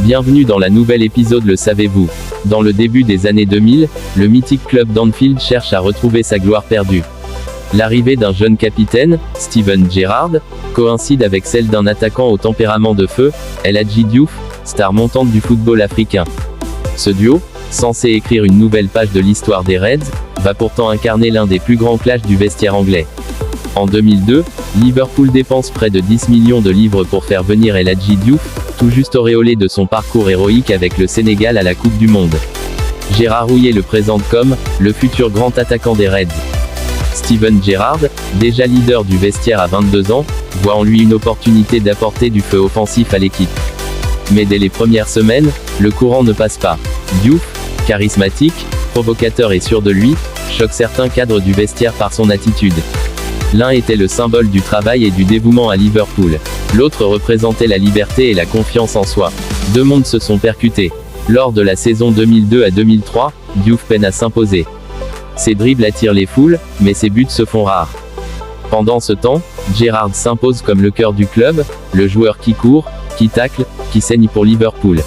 Bienvenue dans la nouvelle épisode Le savez-vous? Dans le début des années 2000, le mythique club d'Anfield cherche à retrouver sa gloire perdue. L'arrivée d'un jeune capitaine, Steven Gerrard, coïncide avec celle d'un attaquant au tempérament de feu, El Hadji Diouf, star montante du football africain. Ce duo, censé écrire une nouvelle page de l'histoire des Reds, va pourtant incarner l'un des plus grands clashs du vestiaire anglais. En 2002, Liverpool dépense près de 10 millions de livres pour faire venir El Hadji Diouf, tout juste auréolé de son parcours héroïque avec le Sénégal à la Coupe du Monde. Gérard Houllier le présente comme le futur grand attaquant des Reds. Steven Gerrard, déjà leader du vestiaire à 22 ans, voit en lui une opportunité d'apporter du feu offensif à l'équipe. Mais dès les premières semaines, le courant ne passe pas. Diouf, charismatique, provocateur et sûr de lui, choque certains cadres du vestiaire par son attitude. L'un était le symbole du travail et du dévouement à Liverpool. L'autre représentait la liberté et la confiance en soi. Deux mondes se sont percutés. Lors de la saison 2002 à 2003, Diouf peine à s'imposer. Ses dribbles attirent les foules, mais ses buts se font rares. Pendant ce temps, Gerrard s'impose comme le cœur du club, le joueur qui court, qui tacle, qui saigne pour Liverpool.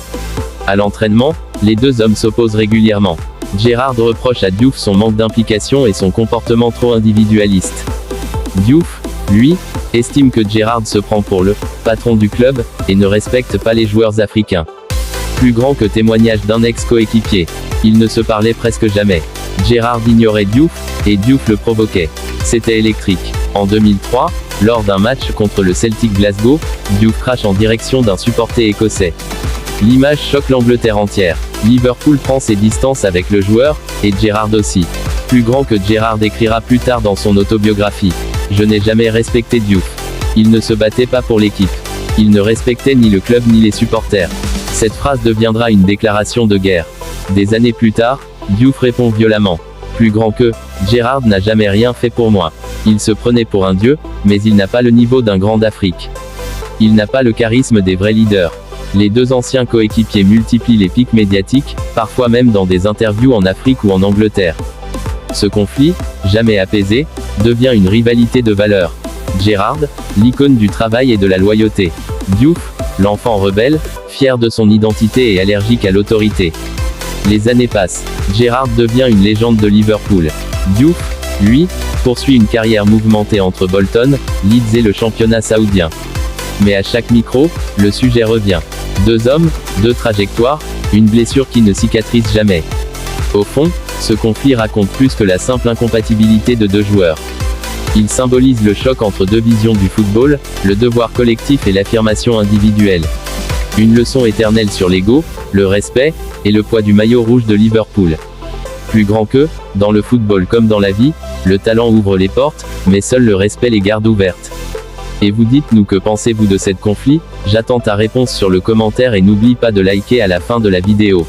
À l'entraînement, les deux hommes s'opposent régulièrement. Gerrard reproche à Diouf son manque d'implication et son comportement trop individualiste. Diouf, lui, estime que Gerrard se prend pour le patron du club, et ne respecte pas les joueurs africains. Plus grand que témoignage d'un ex-coéquipier. Ils ne se parlaient presque jamais. Gerrard ignorait Diouf, et Diouf le provoquait. C'était électrique. En 2003, lors d'un match contre le Celtic Glasgow, Diouf crache en direction d'un supporter écossais. L'image choque l'Angleterre entière. Liverpool prend ses distances avec le joueur, et Gerrard aussi. Plus grand que Gerrard écrira plus tard dans son autobiographie: je n'ai jamais respecté Diouf. Il ne se battait pas pour l'équipe. Il ne respectait ni le club ni les supporters. Cette phrase deviendra une déclaration de guerre. Des années plus tard, Diouf répond violemment: plus grand que Gerrard n'a jamais rien fait pour moi. Il se prenait pour un dieu, mais il n'a pas le niveau d'un grand d'Afrique. Il n'a pas le charisme des vrais leaders. Les deux anciens coéquipiers multiplient les pics médiatiques, parfois même dans des interviews en Afrique ou en Angleterre. Ce conflit, jamais apaisé, devient une rivalité de valeurs. Gerrard, l'icône du travail et de la loyauté. Diouf, l'enfant rebelle, fier de son identité et allergique à l'autorité. Les années passent. Gerrard devient une légende de Liverpool. Diouf, lui, poursuit une carrière mouvementée entre Bolton, Leeds et le championnat saoudien. Mais à chaque micro, le sujet revient. Deux hommes, deux trajectoires, une blessure qui ne cicatrise jamais. Au fond, ce conflit raconte plus que la simple incompatibilité de deux joueurs. Il symbolise le choc entre deux visions du football, le devoir collectif et l'affirmation individuelle. Une leçon éternelle sur l'ego, le respect, et le poids du maillot rouge de Liverpool. Plus grand que, dans le football comme dans la vie, le talent ouvre les portes, mais seul le respect les garde ouvertes. Et vous dites-nous que pensez-vous de cette conflit? J'attends ta réponse sur le commentaire et n'oublie pas de liker à la fin de la vidéo.